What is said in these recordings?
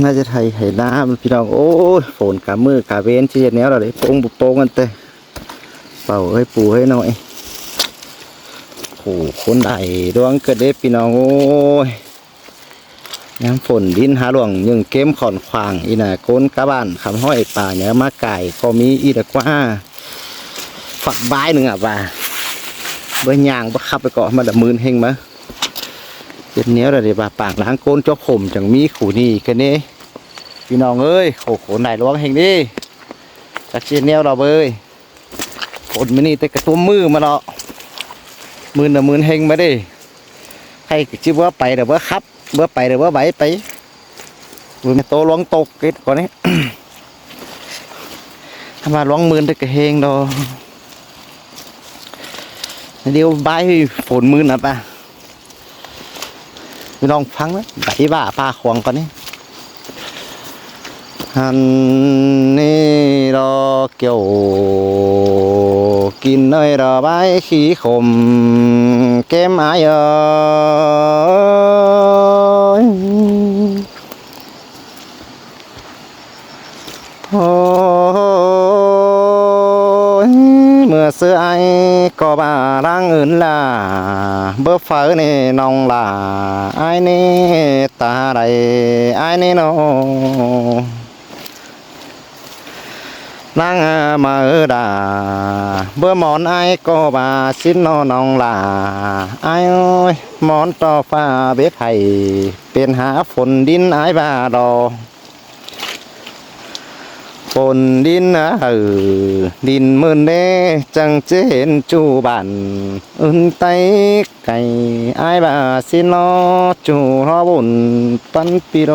น่าจะไทยไห้น้ำพี่น้องโอ้ยฝนกะมือกะเว้นที่แนวเราเลยโป่งบุกโป่งกันเตะเป่าให้ปูให้หน่อยโอ้คนใดดวงเกิดเด็พี่น้องโอ้ยน้ำฝนดินหาหลวงยังเกมขอนขวางอีน่ะโกนกะบ้านคำห้อยป่าเนี่ยมาไก่ก็มีอีตะกว่าฝักใบหนึ่งอ่ะป่าเบื่อย่างบ่ขับไปเกาะมาดับมือเฮงมาเจ็ดเนี้ยเลยป่าปากล้างโกนจกข่มจังมีขู่นี่กันนี่พี่น้องเอ้ยโขนไหนล้วงเฮงดิจากเจ็ดเนี้ยเราเบ้ยฝนมันนี่แต่กระตุ้มมือมาเนาะมือน่ะมือเฮงมาดิให้ชื่อว่าไปเดี๋ยวว่าขับเบื่อไปเดี๋ยวว่าใบไปมือโตล้วงตกกิดก่อนนี้ ทำมาล้วงมือได้กระเฮงดอเดี๋ยวใบฝนมือน่ะป่ะพี่น้องฟังนะใบบ้าปลาขวางก่อนนี้ฮันนี่รอเกี่ยวกินเนยรอใบขี้ขมเก็มอายโอ้เมื่อเสื้อไอก็บาร่างอื่นล่ะเบื่อฟ้านี่น้องล่ะไอนี่ตาใดไอนี่น้องนางมาดาเบื่อหมอนไอก็บาสิ้นน้องล่ะไอโอ้ยหมอนต่อฟ้าเบ็ดไห้เป็นหาฝนดินไอบาดอฝนดินดินมืนเด้จังจะเห็นจูบันอุ่นไตไก่ไอบาสินอจูรอบุญปันปิโร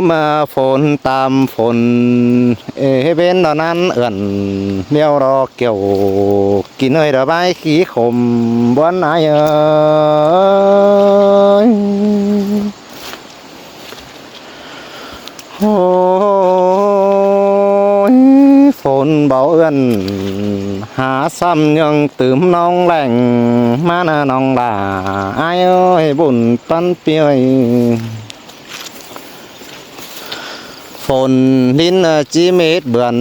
มาฝนตามฝนเป็นตอนนั้นเอื่อนเมียวรอเกี่ยวกินเอ้ยระบายขี้ขมบวนไอโอ้ยฝนเบาเอื้อนหาซ้ำยังตื่มน้องแหล่งมาหน้าน้องด่าไอ้เอ้ยบุญปันเปียฝนดินจีเม็ดเบือน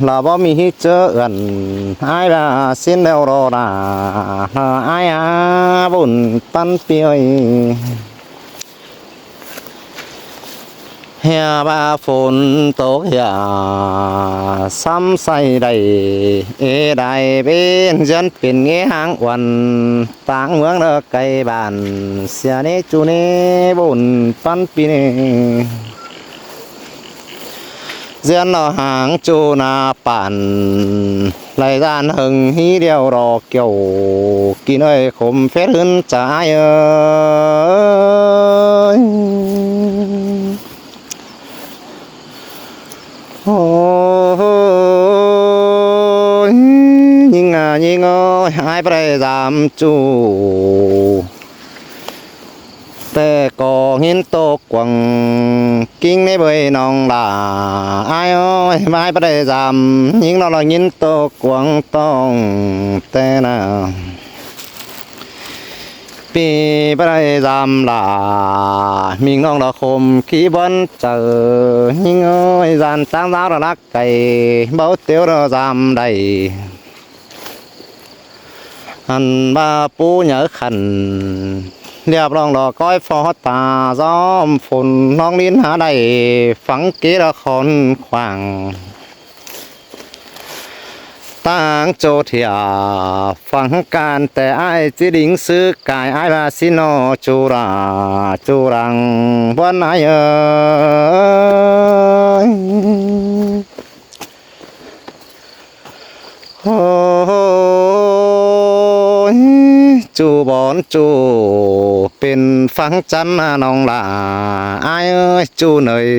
เราบ่มีเจอเอื้อนไอ้บาสิ้นแล้วรอด่าไอ้บุญปันเปียเฮียบาฝนตกเฮียซ้ำใส่ได้ได้เป็นฉันเป็นเงี้ยหางวันต่างเมืองเลิกไกลบ้านเสียนี้จูนี้บุญปันปีนี้เสียนหางจูนาปั่นไหลด้านหึงฮีเดียวรอเกี่ยวกินเอ้ยขมเฟซขึ้นใจโอ้ยยิงยิงหายไปตามจูแต่ก็หินตกกวังกิ้งในใบนองลาไอ้โอ้ยหายไปตามยิงนองหินตกกวังต้องแต่น่ะปีไปตามลามิงน้องละคมขี้บนเจอยิงเอ้ยจานตั้งดาวรักไก่เบาเตียวเราจำได้อันบาปูเหนือขันเรียบรองดอกก้อยฟอตาซ้อมฝนน้องลิ้นหาได้ฝังเกละครขวางต่างโจเทียฟังการแต่ไอจิดิงซื้อกายไอบาสิโนจูราจูรังบนไอโอ้จูบอนจูเป็นฟังจันน้องลาไอจูเนย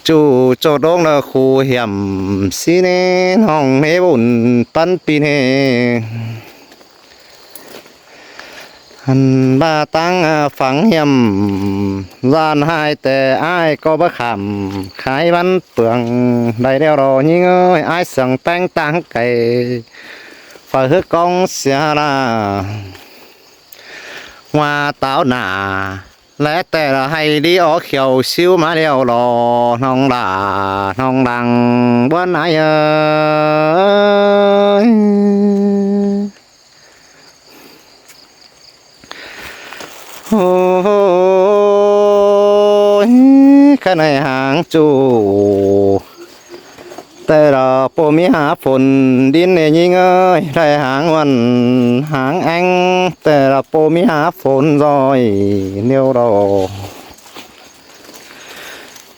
จูโจดงละคูเหี่ยมสีเนห้องเนบุญปันปีเนหันบาตั้งฝังเหี่ยมลานหายแต่ไอ้ก็บ่ขำขายวันเปลืองได้แล้วรอยิ่งไอ้สั่งแป้งตั้งไก่ฝากกองเสียละ ว่าตาวหน้าและแต่ละให้ดีออเขียวซิวมาแล้วรอน้องดาน้องดังบ่ไหนเอ้ยโอ้ยข้าในหางจูแต่เราบ่มีหาฝนดินยิงเอ้ยได้หางวันหางแองแต่เราบ่มีหาฝนรอยเนียวรอ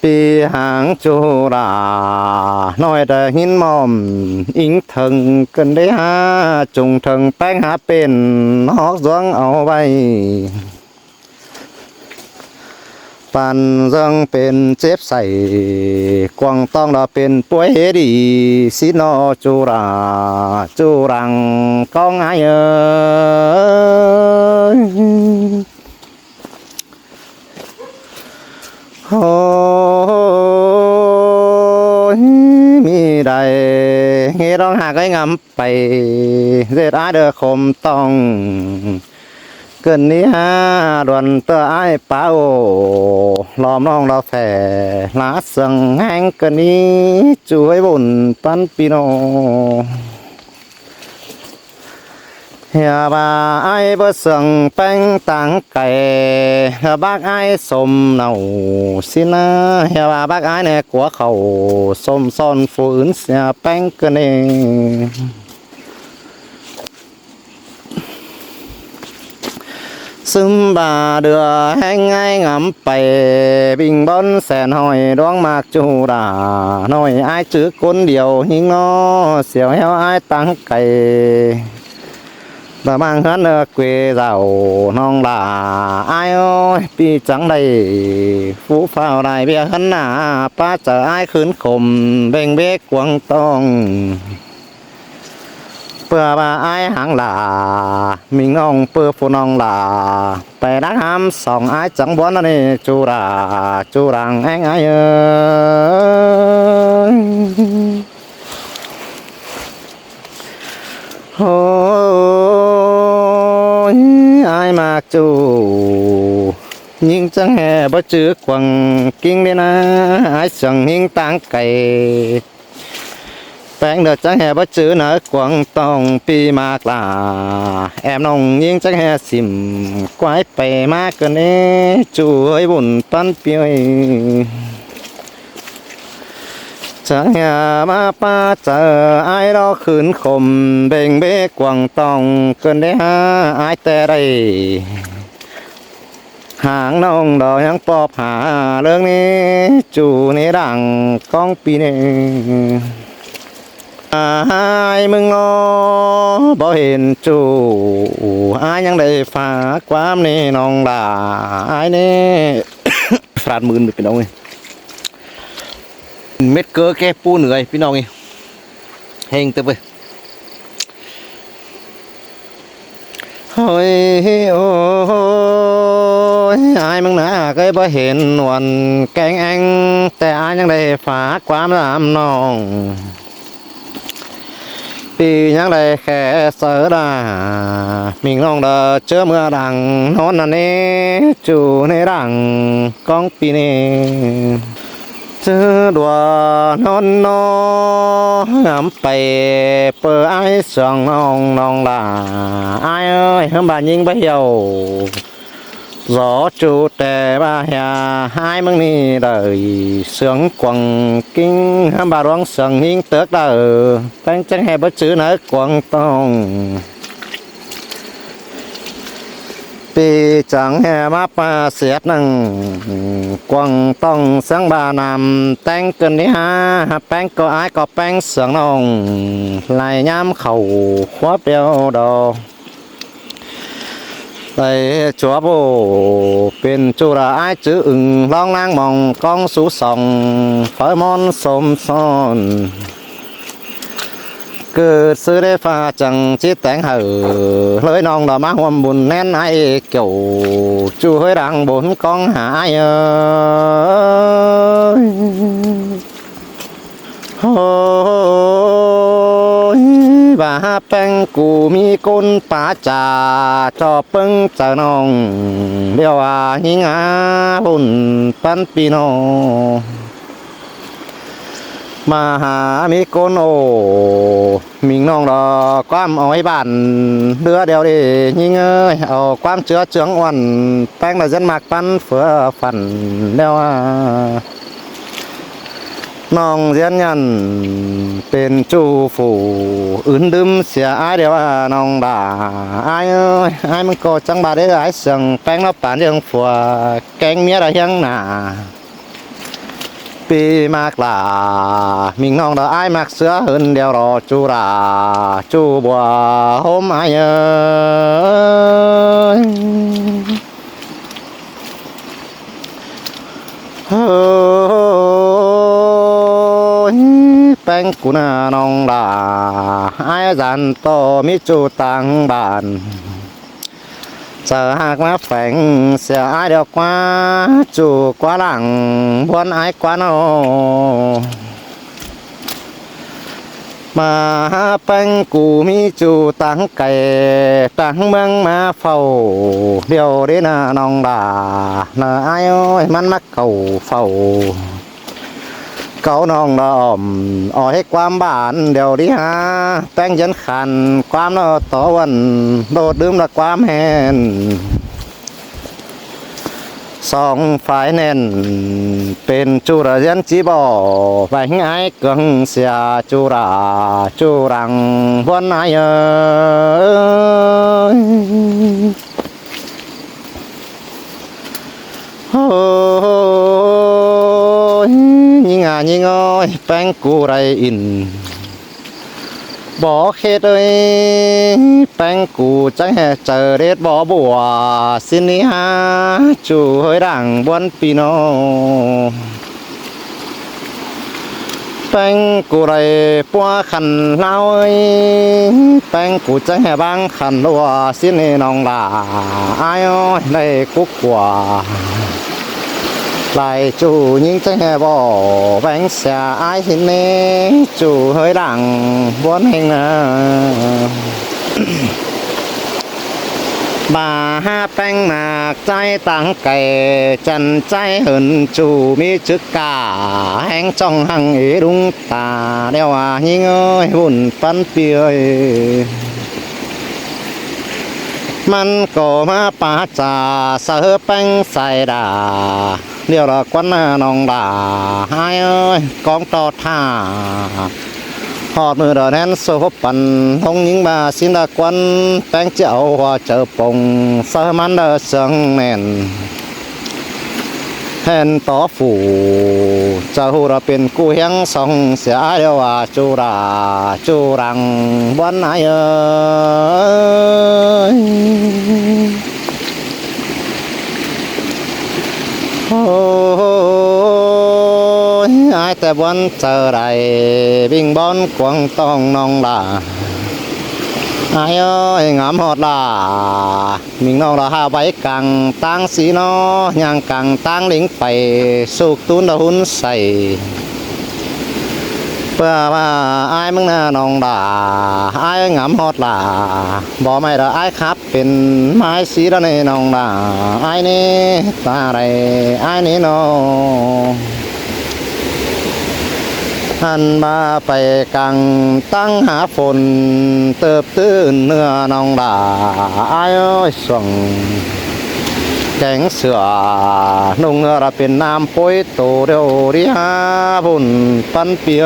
ปีหางจูราน้อยแต่หินมอมอิงถึงกันได้หาจงถึงแป้งหาเป็นฮอกสวงเอาไว้ปันยังเป็นเจ็บใส่กวางต้องเราเป็นป่วยเฮดีสินอจูราจูรังก้องไอเอ้ยโอ้ยมีใดเฮร้องหากไอ้งำไปเด็ดอาเดอคมต้องเกินนี้ฮะดวนเตอไอ้ป้าโอล้อมน้องเราแฝลาสังแห้งเกินนี้ช่วยบุญปันปีโนเฮียบาไอ้บ่สังแป้งต่างไก่บักไอ้สมเนาสินะเฮียบาบักไอ้เนี่ยกัวเขาสมซ่อนฝืนเสียแป้งเกินเองซึมบาเดือแห้งไงงำไปบิงบอนแสนหอยดวงมากจูราน้อยไอ้จื้อคนเดียวหิงนอเสียวเฮาไอ้ตั้งไก่บะมังหันเกวเจ้าน้องลาไอ้โอ้ยปีจังได้ฟูฟ้าวได้เบียหันหน้าป้าเจอไอ้ขืนขมเบ่งเบกกวงต้องเพื่อว่าไอ้หางหลามิงน้องเพื่อผู้น้องหลาไปดักหามสองไอ้จังบวนนั่นนี่จูราจูรังแองไอ้เอ้ยโอ้ยไอ้มากจูยิงจังแห่บ่จื้อกวงกิ้งได้นะไอ้จังยิงตั้งไก่แป้งเดือดจังแห่บ่จื้อนะกวางต้องปีมากลาแอบน้องยิงจังแห่สิมกวายไปมากกันนี้ช่วยบุญปันเปียจังแห่มาป้าเจอไอ้รอขืนขมเบ่งเบกกวางต้องเกินได้หาไอ้แต่ไรหางน้องดอกยังปอบหาเรื่องนี้จูในดังก้องปีนี้อายมึงงอบ่เห็นจูอายยังได้ฝากความนี่น้องด่าอายนี่ ฟาดมือพี่น้องเอ้ยเม็ดเกลือแก้ปูเหนื่อยพี่น้องเอ้ยเฮงเต็มไปโอ้ยโอ้ยอายมึงนะก็บ่เห็นวันแกงแองแต่อายยังได้ฝากความรำน้องปียังได้แค่เสือดามิงน้องเดอเจอเมื่อดังนอนนั่นนี่จูในดังก้องปีนี้เจอดัวนอนนองำไปเปิดไอ้สองน้องลาไอ้เอ้ยเฮมบานยิงไปเหี่ยวgió chú tè ba hè hai mừng ni đời sướng quăng kinh bà đoán sướng hiên tước đời tăng chẳng hề bất chữ nở quăng tôngปีจังแห่มาปาเสียดนังกวางต้องสังบานำแต่งเกินนี้ฮะแป้งก็อายก็แป้งเสียงน้องลายย้ำเข่าขวบเดียวดอกไปชัวโบเป็นจุระอายจื้ออึ่งร้องนางมองกองสูส่องไฟมอนสมซ้อนเกิดซื้อได้ฟ้าจังจิตแต่งเหอเลยน้องดอกมาห่วมบุญแน่นไอ้เกี่ยวจูให้ดังบุญกองหายโอ้ยบา แป้งกูมีก้นป่าจ่าจอเปิ้งจะน้องเดียวว่าหิงาบุญปันปีน้องมาหามีก้นโอมิงน้องดอกความเอาไว้บ้านเดือเดียวดิยิงเอ้ยเอาความเชื้อเจืองอ่อนแป้งมาเส้นมากปันเฟือฝันเดียวน้องเรียนยันเป็นจูฝูอื่นดื่มเสียอายเดียวน้องด่าอายเอ้ยอายมันก็จังบาได้อายเสียงแป้งแล้วป่านเรื่องฝัวแกงเมียได้ยังหนาปีมากลามิงน้องดาอายมักเสือเหินเดียวรอจูราจูบัวโฮมอายเอ้ยแป้งกูน่าน้องดาอายจันโตมิจูตังบานเจอหากมาแฝงเสียอายเดียวกว่าจูกว่าหลังบวนอายกว่าโนมาแป้งกูมีจูตังไก่ตังเมืองมาเฝ้าเดียวเด้น่าน้องดาน่าอายโอ้ยมันมาเก่าเฝ้าเก่าน้องดอมอ้อยความบ้านเดี๋ยวดิฮะแป้งยันขันความนอต่อวันโดดดื่มละความแหนสองฝ่ายแน่นเป็นจุระยันจีบอไปง่ายเกิงเสียจุราจุรังวันนายโอ้ยิงยิงอ้อยแป้งกูไรอินบ่เข็ดเอ้ยแป้งกูจังแห่เจอเด็ดบ่บัวสินี้ฮะจูเฮยดังบนปีโนแป้งกูไรปัวขันเล่าเอ้ยแป้งกูจังแห่บางขันรัวสินี้น้องลาอายอ้อยได้กุกกว่าลายจูยิงจังแห่บ่แบงเสียอายหินนี้จูเฮยดังบนแห่งนาบ่าหาแป้งมากใจตั้งไก่จันใจเหินจูมีจึกกาแห่งจ้องหังเอรุงตาเดียวว่ายิงเอ้ยหุ่นปันเปียยมันก็มาป่าจ่าเสือแป้งใส่ดาเดี๋ยวเราควันน้องด่าหายเอ้ยกองต่อท่าหอดมือเดินแน่นโซปันทงยิงบาสินดาควันแป้งเจ้าหัวเจอปงเสือมันเดินเสียงแน่นแห่นต่อฝูเจ้าเราเป็นกู้เฮียงสองเสียเดียวว่าจูราจูรังวันไหนเอ้ยโอ้ยอายแต่วันเจอไรวิ่งบอลกวางต้องน้องลาอายเอ้ยงามหอดลามิงน้องเราหาไว้กังตั้งสีน้อย่างกังตั้งลิงไปสุกตุนดาหุ่นใส่เพื่อว่าอายมึงน่าน้องด่าอายงามหอดลาบ่ไม่ละอายครับเป็นไม้สีละในน้องด่าอายนี่ตาไรอายนี่น้องหันมาไปกังตั้งหาฝนเติบตื้นเนื้อน้องด่าอายส่งแกงเสือนุ่งเนื้อเราเป็นน้ำปุ้ยโตเดียวดิฮาบุญปันเปีย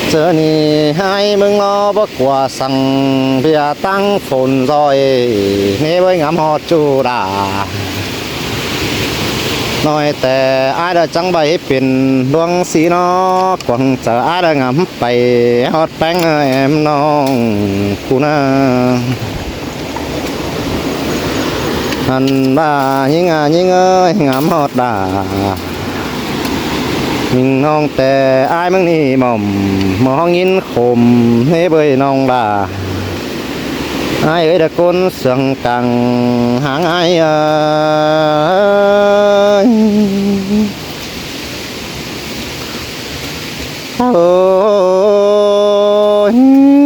เจอนี่ให้มึงรอบ่กว่าสั่งเบียตั้งฝนซอยนี่ไว้งามหอดจูดาน้อยแต่อายได้จังใบเป็นดวงสีนอกวางเจออายได้งามไปฮอดแป้งแอมน้องกูนะหันบ้ายิงยิงเอ้ยงามฮอดดายิงน้องแต่อายมึงนี่หม่อมมองยินขมให้เบยน้องดาอายเอ้ยตะโกนเสียงกังหางอาย โอ้ย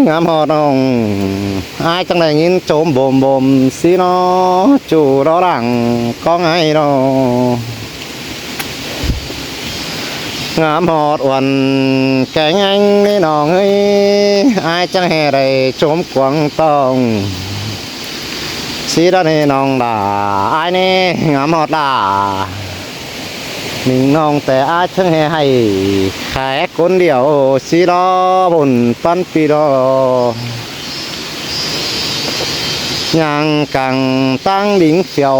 งามฮอดน้องอายจังได้ยินโจมบ่มสิเนาะจู่รอหลังก็ไงเนาะงามฮอดอ้วนแก่งังนี่น้องเอ้ยอายจังให้ได้โจมกวางต้องสิดานี่น้องด่าอายนี่งามฮอดด่านิ่งน้องแต่อาจทั้งให้แค่คนเดียวสิรอบนปันปีรอย่างกังตั้งดิ่งเสียว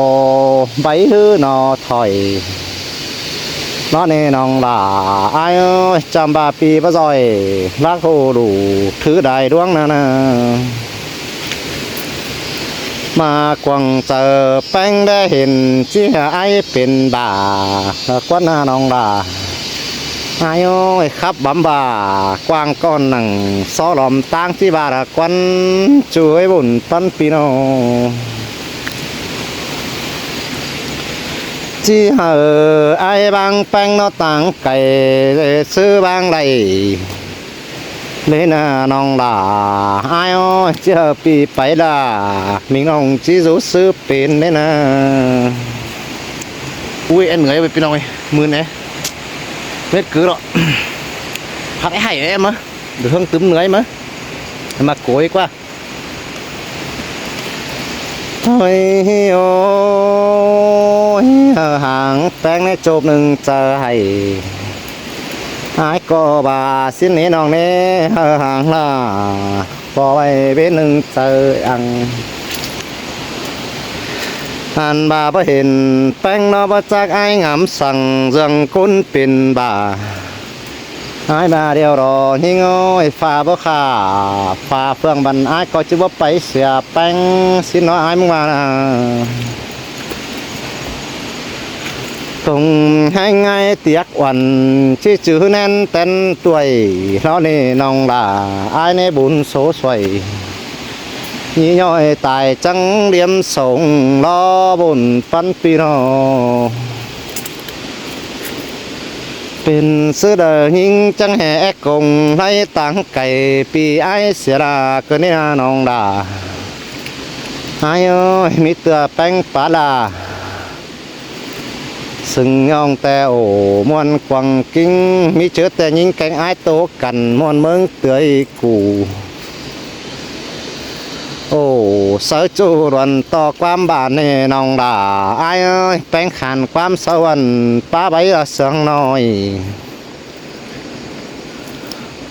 ใบหื้อนอถอยน้อนี่น้องด่าอายจำบาปีปะซอยรักโหดูถือได้ดวงนะมากวางเจอแป้งได้เห็นจีไอเป็นบ่ากวนน้องด่าไอ้โอ้ยขับบำบ่ากวางก้อนหนังซอลอมตั้งที่บาระกวนช่วยบุญปันปีโนจีไอบางแป้งนอต่างไก่ซื้อบางไรnên nong đà ai ơi chờ bị phải đà mình nong chỉ rú sư pin đấy nè ui em người bên này mưa này hết cứ rồi học cái hay em á được hơn túm người mà mà cối quá thôi ôi hàng bánh này chụp nâng chờ hay ai có bà xin ní nong nè hàng là bỏ bay bên lưng chờ ăn anh bà bà hình bánh nó bà chắc ai ngắm sẵn dường cún pin bà ai bà điều đó nhưng ôi pha bà khả pha phương bần ai có chứ bà bấy xìa bánh xin nói ai mong bà nè cùng hai ngày tiếc oằn chỉ chữ nên tên tuổi nó nè nong là ai nè bốn số xoay nhí nhoi tài trắng liêm sống lo bốn phân pi nóเป็นซื้อเดินยิงจังแห่กงไล่ตังไก่ปีไอเสียดาก็เนี่ยน้องดาไอ้เอ้ยมีเตือแป้งปลาดาซึ่งย่องแต่โอ้มวนกวังกิ้งมีเชื้อแต่ยิงแกงไอ้โตกันมวนเมืองเตือยกูโอ้เสือจูรวนต่อความบานนี่น้องดาไอ้เอ้ยแป้งขันความสวรรค์ป้าใบละเสียงน้อย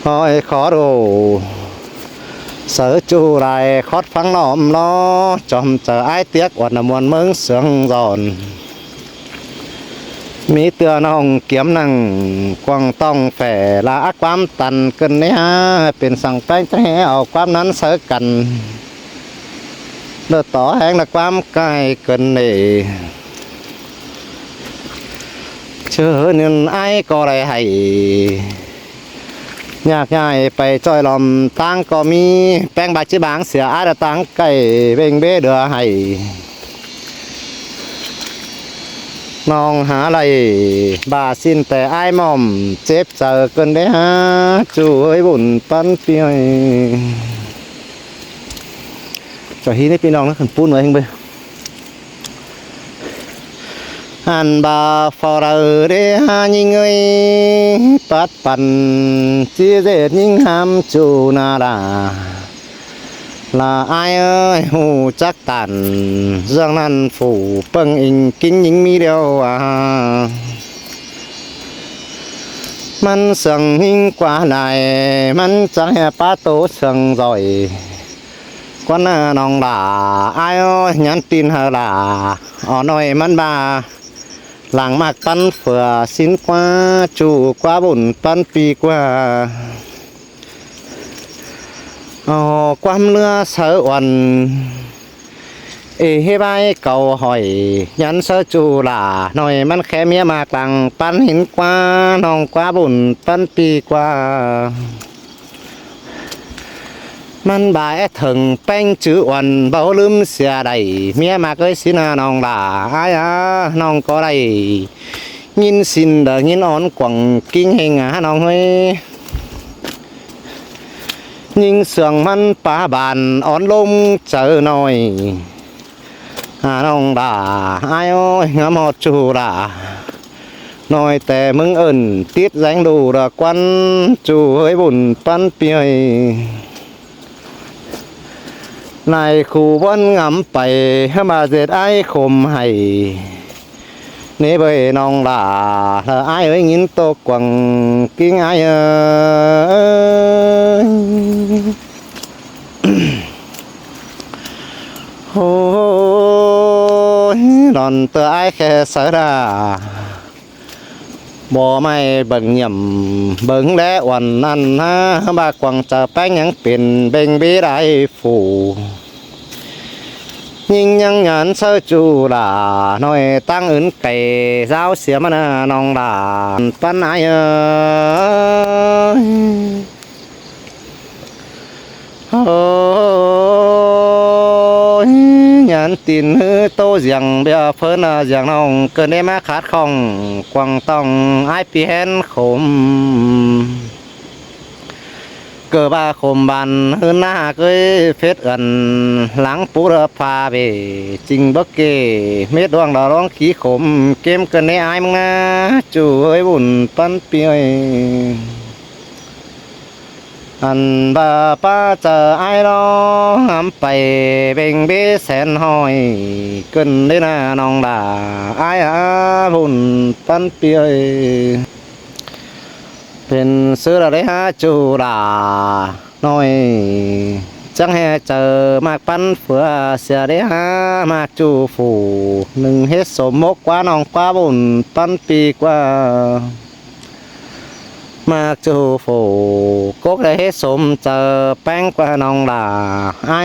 หอยขอดูเสือจูไรคอดฟังหนอมล้อจอมเจอไอ้เตี้ยกวันมวนเมืองเสียงร้อนมีเตือน้องเกี่ยมนั่งกวางต้องแฝละความตันเกินเนี่ยเป็นสั่งแป้งจะให้เอาความนั้นเสือกันเลือดต่อแห้งละความใกล้เกินนี่เชื่อเงินไอ้ก็ได้ให้ยากง่ายไปจอยลมตั้งก็มีแป้งบาจิบางเสียอาดตั้งไก่เบ่งเบ้เดือให้น้องหาอะไรบาสินแต่ไอ้หม่อมเจ็บเจอเกินได้ฮะช่วยบุญปันเปียจะฮีนี่พี่น้องนะขันปูนไว้เองไปหันบาฟอร์เดฮายิงเอ้ยปัดปันจีเด็ดยิงหามจูนาดาลาไอเอ้ยหูจักตันเรื่องนั้นฝูเปิงอิงกินยิงมีเดียวมันเสียงหิงกว่าไหนมันจังแห่ป้าโตเสียงร่อยกว่าน้าน้องด่าไอเอ้ยยันตีนเฮาด่าอ่อน้อยมันบาหลังมากปันเฟือสินกว่าจูกว่าบุญปันปีกว่าความเลือเสือวันเฮบายเก่าหอยยันเสือจูหล่าหน่อยมันแค่เมียมากลังปันหินกว่าน้องกว่าบุญปันปีกว่ามันบายถึงแป้งจื้อวันเบาลืมเสียใดเมียมากเลยสินะน้องด่าอ้ายน้องก็ได้ยินสินเด้อยินอ่อนกว่างกิ้งเฮงน้องเฮ้ย ยิงเสืองมันป่าบานอ่อนลมเจอหน่อยหาน้องด่าอ้ายโอ้ยงามฮอดจูด่าน้อยแต่มึงเอิ้นติดแรงดูระควันจูเฮ้ยบุญปันเปียนายคู่วันงำไปมาเสร็จไอ้คมให้นี่ไปน้องด่าถ้าอ้ายเอ้ยยินตกกวังกิ้งอ้ายโอ้ยนอนเตอไอ้แค่เสดาบ่ไม่เบิ่งย่ำเบิ่งและวันนั้นนะบากวังจะแป้งยังเป็นเบ่งบีได้ฟูยิ่งยังหยันเสื้อจูด่าน้อยตั้งอื่นไก่เจ้าเสียมันน้องด่าปันไอ้โอ้ยหยันตีนโตเสียงเบียเพิ่นเสียงน้องเกินได้มาขาดของกวางต้องไอ้เปลี่ยนขมเกิดว่าคมบันหืนหน้าเคยเฟสอันหลังปูระพาไปจริงบักเกเม็ดดวงดาวร้องขี้ขมเกมเกินในอายมึงนะจู่เฮ้ยบุญปันเปียอันบาป้าเจอไอ้ร้องหำไปเบ่งเบแสนหอยเกินได้นะน้องด่าไอ้บุญปันเปียเป็นเสื้ออะไรฮะจูดาน้อยจังให้เจอมากปันเฟือเสียได้ฮะมากจูฝูหนึ่งเฮ็ดสมมกกว่าน้องกว่าบุญปันปีกว่ามากจูฝูกกได้เฮ็ดสมเจอแป้งกว่าน้องด่าไอ้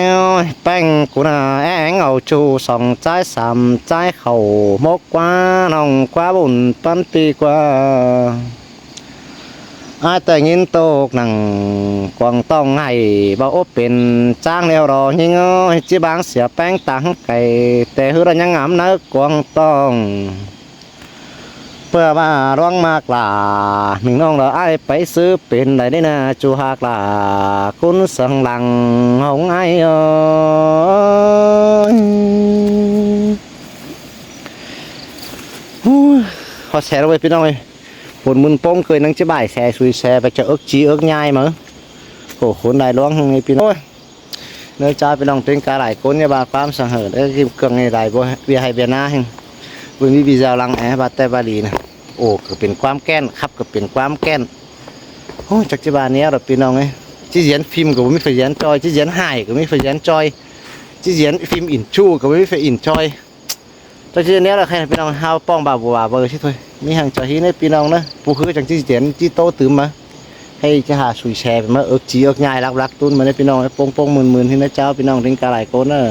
แป้งกูน่ะแองเอาจูสองใจสามใจเข่ามกกว่าน้องกว่าบุญปันปีกว่าอาแต่ยินโตกหนังกวางต้องให้บ่อบเป็นจ้างแล้วรอยิงจิบางเสียแป้งตังไก่แต่หือรันยังงามนักกวางต้องเพื่อมาร้องมากลาหนึ่งน้องเราไอ้ไปซื้อเป็นได้ได้นะจูหากลาคุณสังหลังหงไอ้ขอแชร์ไว้พี่น้องผลมุนป้งเคยนั่งจะบ่ายแซ่ซุยแซ่ไปจะเอิกจีเอิกง่ายมั้งโอ้คนได้ร้องให้พี่น้องเนื้อจ้าพี่น้องเป็นกาหลายคนเนี่ยบาความสังเหิดไอ้กิมเครื่องในหลายบ่เบียให้เบียนาให้บุญมีบีเจ้าลังแอบาแต่บาลีนะโอ้ก็เป็นความแก้นครับก็เป็นความแก้นโอ้จักจีบาเนี้ยเราพี่น้องไงจีเสียนฟิล์มก็ไม่ไฟเสียนจอยจีเสียนหายก็ไม่ไฟเสียนจอยจีเสียนฟิล์มอินชูก็ไม่ไฟอินจอยตอนนี้เราใครพี่น้องเฮาป้องบ่าวบ่าวเบอร์ใช่thôiมีhàng cho hí nàyพี่น้องนะผู้คือจังจี้เตียนจี้โตตื้มมาให้จะหาสุยแชร์ไปมาเอิกจีเอิกง่ายรักๆตุ้นมาได้พี่น้องให้โป่งๆหมื่นๆที่นะเจ้าพี่น้องถึงกะหลายคนเด้อ